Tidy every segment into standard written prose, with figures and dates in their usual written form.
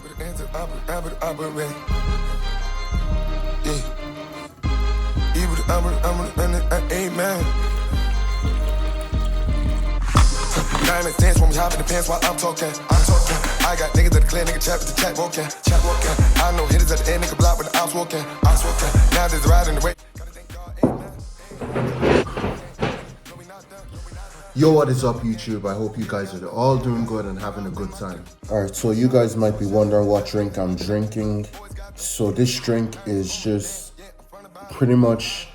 Amen. Nine and dance when we hop in the pants while I'm talking. I got niggas that clear, nigga chat with the chat walking. I know hitters at the end, nigga block with the ops walking. Now there's a ride in the way. Yo, what is up, YouTube? I hope you guys are all doing good and having a good time. Alright, so you guys might be wondering what drink I'm drinking. So this drink is just pretty much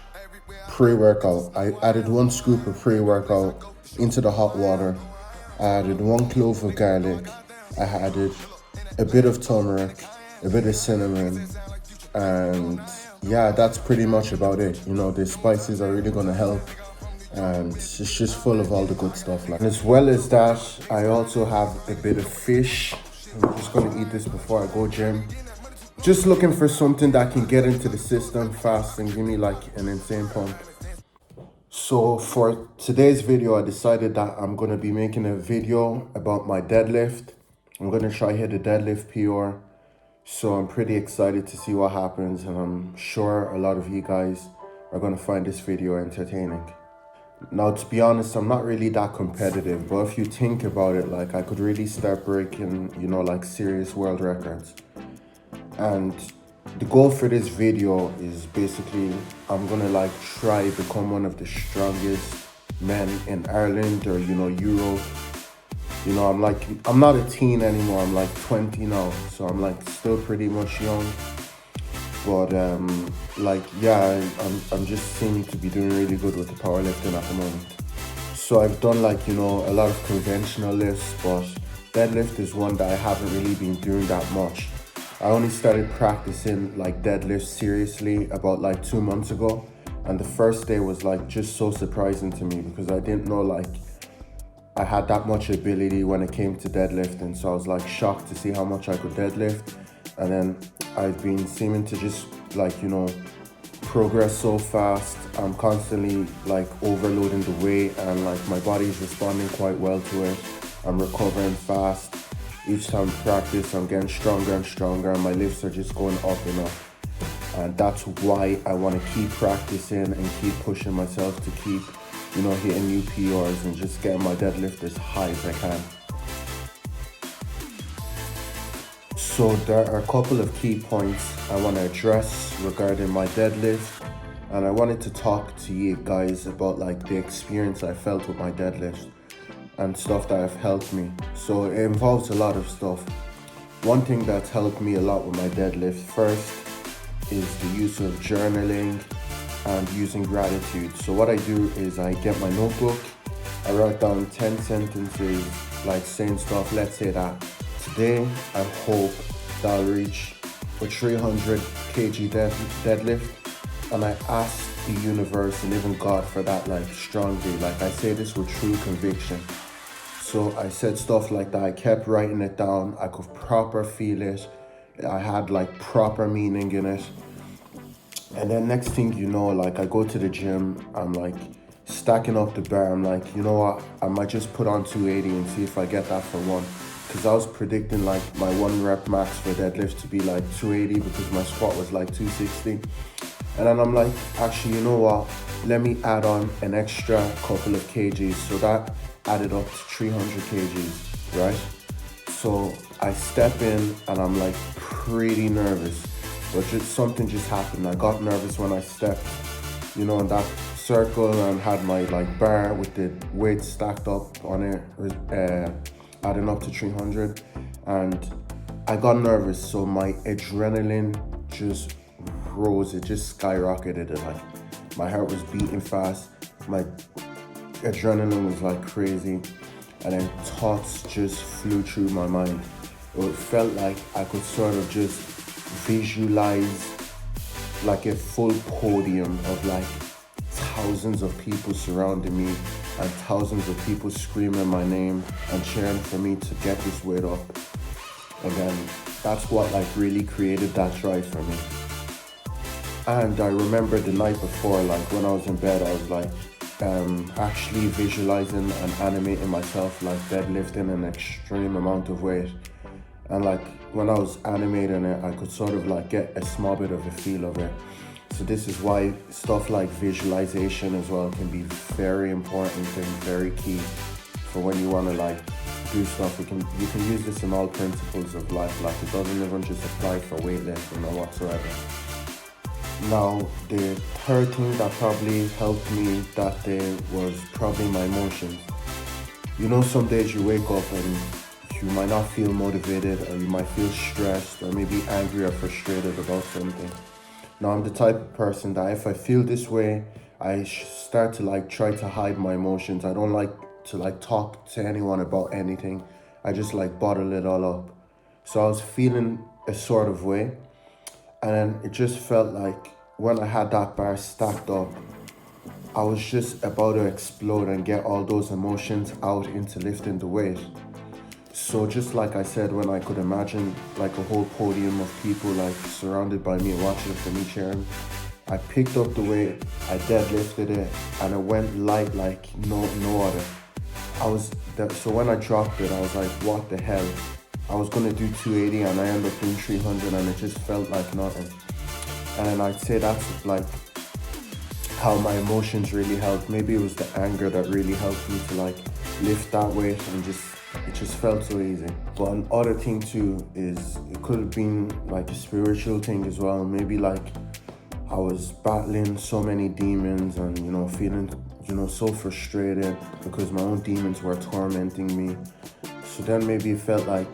pre-workout. I added 1 scoop of pre-workout into the hot water. I added 1 clove of garlic. I added a bit of turmeric, a bit of cinnamon, and yeah, that's pretty much about it. You know, the spices are really gonna help, and it's just full of all the good stuff. Like, as well as that, I also have a bit of fish. I'm just gonna eat this before I go gym. Just looking for something that can get into the system fast and give me like an insane pump. So for today's video, I decided that I'm going to be making a video about my deadlift. I'm going to try hit a deadlift PR. So I'm pretty excited to see what happens, and I'm sure a lot of you guys are going to find this video entertaining. Now, to be honest, I'm not really that competitive, but if you think about it, like, I could really start breaking, you know, like serious world records. And the goal for this video is basically I'm gonna like try become one of the strongest men in Ireland or, you know, Europe. You know, I'm not a teen anymore. I'm like 20 now, so I'm like still pretty much young. But like, yeah, I'm just seeming to be doing really good with the powerlifting at the moment. So I've done like, you know, a lot of conventional lifts, but deadlift is one that I haven't really been doing that much. I only started practicing like deadlifts seriously about like 2 months ago, and the first day was like just so surprising to me because I didn't know like I had that much ability when it came to deadlifting. So I was like shocked to see how much I could deadlift, and then I've been seeming to just like, you know, progress so fast. I'm constantly like overloading the weight, and like my body's responding quite well to it. I'm recovering fast. Each time I practice, I'm getting stronger and stronger, and my lifts are just going up and up. And that's why I want to keep practicing and keep pushing myself to keep, you know, hitting new PRs and just getting my deadlift as high as I can. So there are a couple of key points I want to address regarding my deadlift, and I wanted to talk to you guys about like the experience I felt with my deadlift and stuff that have helped me. So it involves a lot of stuff. One thing that's helped me a lot with my deadlift first is the use of journaling and using gratitude. So what I do is I get my notebook, I write down 10 sentences like saying stuff. Let's say that today I hope that I'll reach a 300 kg deadlift, and I ask the universe and even God for that like strong day. Like, I say this with true conviction. So I said stuff like that. I kept writing it down. I could proper feel it. I had like proper meaning in it. And then next thing you know, like I go to the gym, I'm like stacking up the bar. I'm like, you know what? I might just put on 280 and see if I get that for one. Because I was predicting like my 1 rep max for deadlift to be like 280 because my squat was like 260. And then I'm like, actually, you know what? Let me add on an extra couple of kgs. So that added up to 300 kgs, right? So I step in and I'm like pretty nervous, but just something just happened. I got nervous when I stepped, you know, in that circle and had my like bar with the weight stacked up on it, adding up to 300, and I got nervous. So my adrenaline just rose. It just skyrocketed. Like my heart was beating fast. My adrenaline was like crazy, and then thoughts just flew through my mind. It felt like I could sort of just visualize like a full podium of like thousands of people surrounding me and thousands of people screaming my name and cheering for me to get this weight up. And then that's what like really created that drive for me. And I remember the night before, like when I was in bed, I was like actually visualizing and animating myself like deadlifting an extreme amount of weight. And like when I was animating it, I could sort of like get a small bit of a feel of it. So this is why stuff like visualization as well can be very important and very key for when you want to like do stuff. You can use this in all principles of life. Like it doesn't even just apply for weightlifting or whatsoever. Now the third thing that probably helped me that day was probably my emotions. You know, some days you wake up and you might not feel motivated, or you might feel stressed, or maybe angry or frustrated about something. Now I'm the type of person that if I feel this way, I start to like try to hide my emotions. I don't like to like talk to anyone about anything. I just like bottle it all up. So I was feeling a sort of way, and it just felt like when I had that bar stacked up, I was just about to explode and get all those emotions out into lifting the weight. So just like I said, when I could imagine like a whole podium of people like surrounded by me watching from each end, I picked up the weight, I deadlifted it, and it went light like no other. So when I dropped it, I was like, what the hell? I was gonna do 280 and I ended up doing 300, and it just felt like nothing. And I'd say that's like how my emotions really helped. Maybe it was the anger that really helped me to like lift that weight, and it just felt so easy. But another thing too is it could have been like a spiritual thing as well. Maybe like I was battling so many demons and, you know, feeling, you know, so frustrated because my own demons were tormenting me. So then maybe it felt like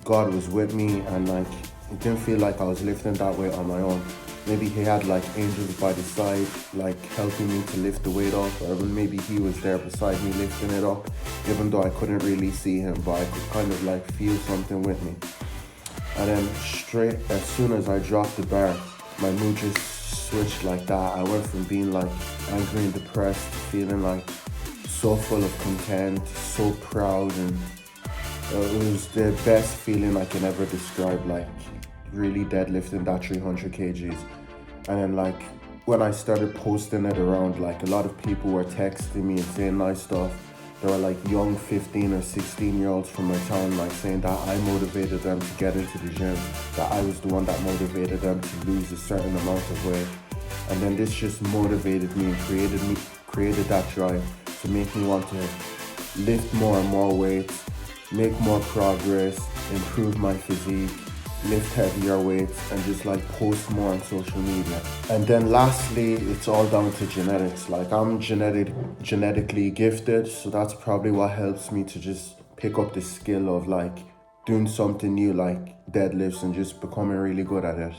God was with me, and like it didn't feel like I was lifting that weight on my own. Maybe he had like angels by the side, like helping me to lift the weight up, or maybe he was there beside me lifting it up, even though I couldn't really see him, but I could kind of like feel something with me. And then straight as soon as I dropped the bar, my mood just switched like that. I went from being like angry and depressed to feeling like so full of content, so proud, and it was the best feeling I can ever describe, like really deadlifting that 300 kgs. And then like when I started posting it around, like a lot of people were texting me and saying nice stuff. There were like young 15 or 16-year-olds from my town like saying that I motivated them to get into the gym, that I was the one that motivated them to lose a certain amount of weight. And then this just motivated me and created that drive to make me want to lift more and more weights, make more progress, improve my physique, lift heavier weights, and just like post more on social media. And then lastly, it's all down to genetics. Like I'm genetically gifted, so that's probably what helps me to just pick up the skill of like doing something new like deadlifts and just becoming really good at it.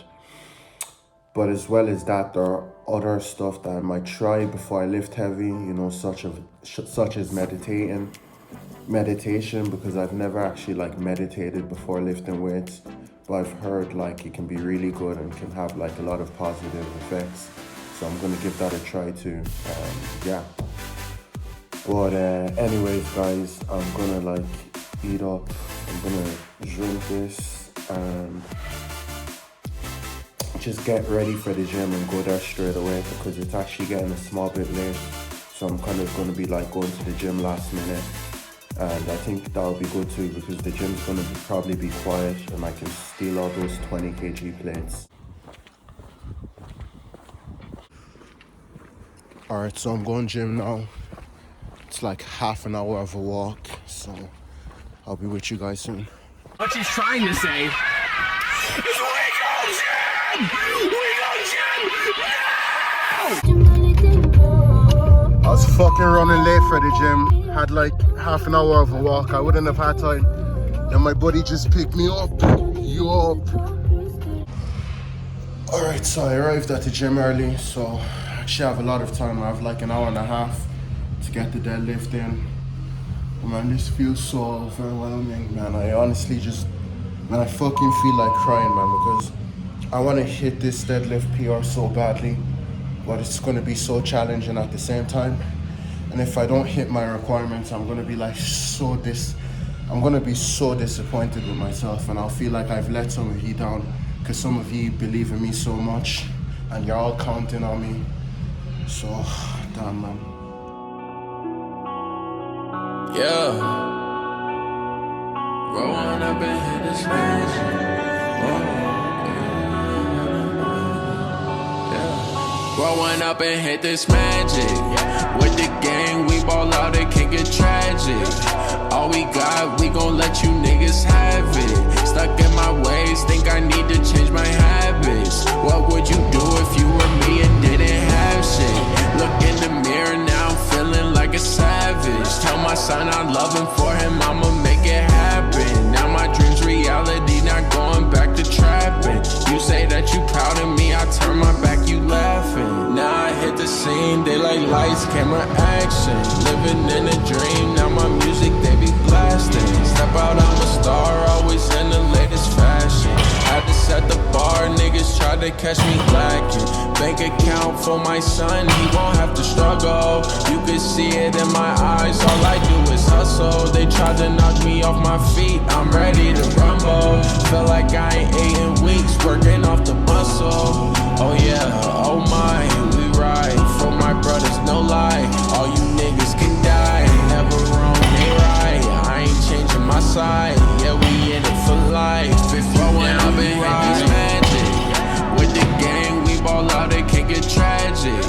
But as well as that, there are other stuff that I might try before I lift heavy, you know, such as meditation, because I've never actually like meditated before lifting weights. But I've heard like it can be really good and can have like a lot of positive effects. So I'm gonna give that a try too. Yeah. But anyways, guys, I'm gonna like eat up. I'm gonna drink this and just get ready for the gym and go there straight away, because it's actually getting a small bit late. So I'm kind of gonna be like going to the gym last minute. And I think that'll be good too, because the gym's gonna probably be quiet and I can steal all those 20 kg plates. Alright, so I'm going gym now. It's like half an hour of a walk, so I'll be with you guys soon. What she's trying to say is we go gym! We go gym now! I was fucking running late for the gym. Had like half an hour of a walk. I wouldn't have had time. Then my buddy just picked me up. Alright, so I arrived at the gym early, so I actually have a lot of time. I have like an hour and a half to get the deadlift in. Oh, man, this feels so overwhelming, man. I honestly I fucking feel like crying, man, because I want to hit this deadlift PR so badly, but it's going to be so challenging at the same time. And if I don't hit my requirements, I'm gonna be like I'm gonna be so disappointed with myself, and I'll feel like I've let some of you down, because some of you believe in me so much and you're all counting on me. So, damn, man. Growing up and hit this magic. Growing up and hit this magic. With the gang, we ball out, it can get tragic. All we got, we gon' let you niggas have it. Stuck in my ways, think I need to change my habits. What would you do if you were me and didn't have shit? Look in the mirror, now I'm feeling like a savage. Tell my son I love him, for him I'ma make it happen. Now my dream's reality, not going back to trapping. You say that you proud of me, I turn my back, you laughing. Now I hit the scene, they like lights, camera, action. Living in a dream, now my music they be blasting. Step out, I'm a star, always in the latest fashion. Had to set the bar, niggas tried to catch me lacking. Bank account for my son, he won't have to struggle. You can see it in my eyes, all I do is hustle. They tried to knock me off my feet, I'm ready to rumble. Feel like I ain't ate in weeks, working off the muscle. Oh yeah, oh my, we ride for my brothers, no lie. All you niggas can die, never wrong, they right. I ain't changing my side, yeah, we in it for life. If growing up and hit this magic. With the gang, we ball out, it can get tragic.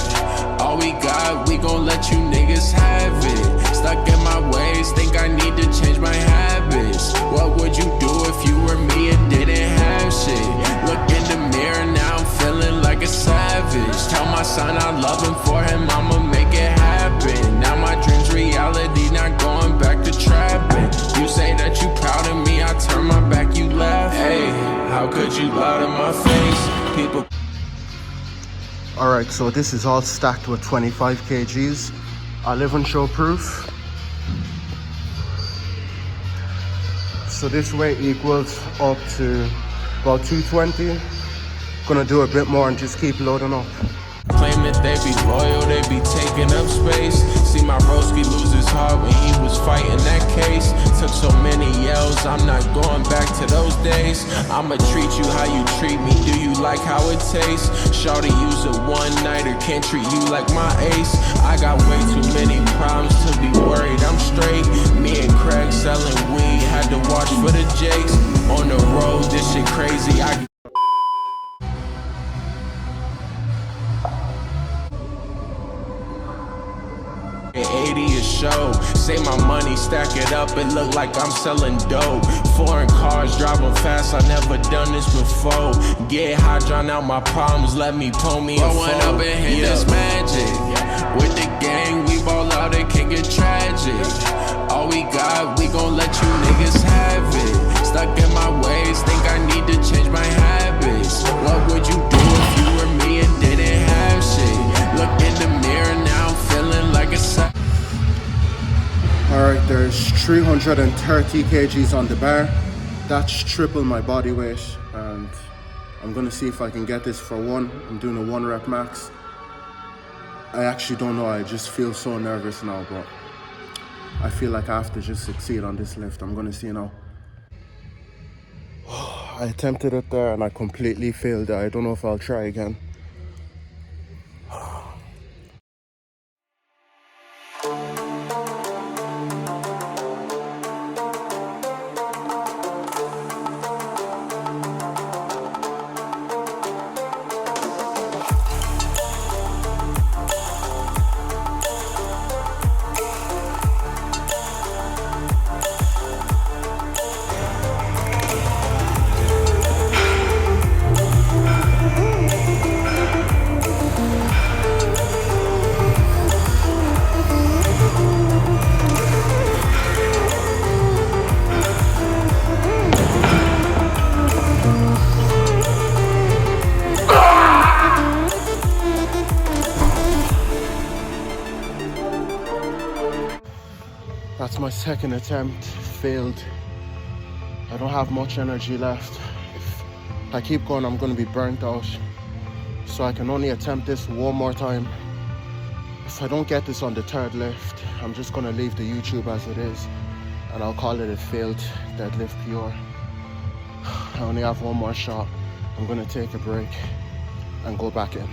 All we got, we gon' let you niggas have it. Stuck in my ways, think I need to change my habits. What would you do if you were me and didn't have shit? Look in the mirror, now I'm feeling like a savage. Tell my son I love him, for him I'ma make it happen. Now my dream's reality, not going back to trapping. You say that you proud of me, I turn my back, you laugh. Hey, how could you lie to my face? People. Alright, so this is all stacked with 25 kgs. I live and show proof. So this weight equals up to about 220. Gonna do a bit more and just keep loading up. Claim that they be loyal, they be taking up space. See my broski lose his heart when he was fighting that case. Took so many yells, I'm not going back to those days. I'ma treat you how you treat me, do you like how it tastes? Shawty use a one-nighter, can't treat you like my ace. I got way too many problems to be worried, I'm straight. Me and Craig selling weed, had to watch for the jakes. On the road, this shit crazy, 80 a show. Say my money, stack it up, it look like I'm selling dope. Foreign cars, driving fast, I never done this before. Get high, drown out my problems, let me pull me a phone. Growing up and hit this magic. With the gang, we ball out, it can get tragic. All we got, we gon' let you niggas have it. Stuck in my ways, think I need to change my habits. What would you do if you were me and didn't have shit? Look in the mirror, now I'm feeling like a Alright, there's 330 kgs on the bar. That's triple my body weight, and I'm gonna see if I can get this for one. I'm doing a 1 rep max. I actually don't know, I just feel so nervous now, but I feel like I have to just succeed on this lift. I'm gonna see now. I attempted it there and I completely failed there. I don't know if I'll try again. That's my second attempt, failed. I don't have much energy left. If I keep going, I'm gonna be burnt out. So I can only attempt this one more time. If I don't get this on the third lift, I'm just gonna leave the YouTube as it is and I'll call it a failed deadlift PR. I only have one more shot. I'm gonna take a break and go back in.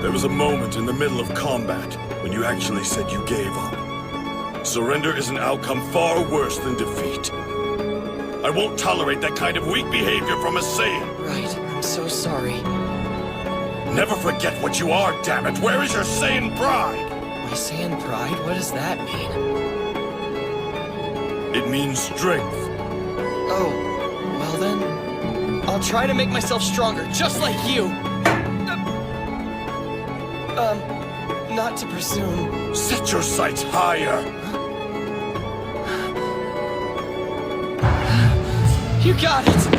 There was a moment in the middle of combat when you actually said you gave up. Surrender is an outcome far worse than defeat. I won't tolerate that kind of weak behavior from a Saiyan. Right, I'm so sorry. Never forget what you are, damn it! Where is your Saiyan pride? My Saiyan pride? What does that mean? It means strength. Oh, well then, I'll try to make myself stronger, just like you. Not to presume. Set your sights higher. You got it!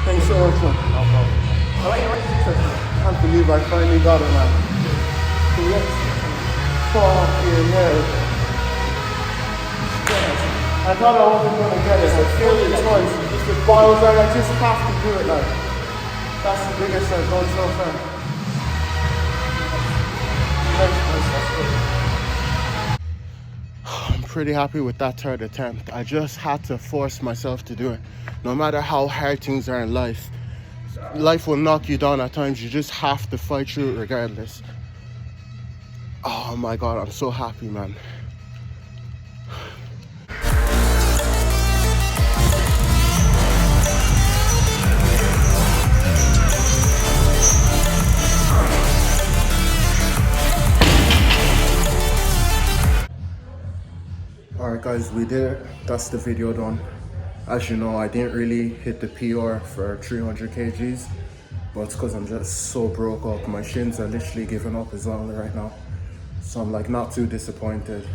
Thanks so much, man. No problem. I can't believe I finally got it, man. Fucking hell. I thought I wasn't going to get it. I failed it twice. But I was like, I just have to do it, like. That's the biggest I've done so far. I'm pretty happy with that third attempt. I just had to force myself to do it. No matter how hard things are in life, life will knock you down at times. You just have to fight through it regardless. Oh my God, I'm so happy, man. Alright guys, we did it. That's the video done. As you know, I didn't really hit the PR for 300 kgs, but it's because I'm just so broke up. My shins are literally giving up as well right now. So I'm like not too disappointed.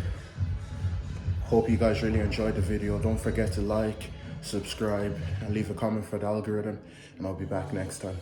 Hope you guys really enjoyed the video. Don't forget to like, subscribe, and leave a comment for the algorithm, and I'll be back next time.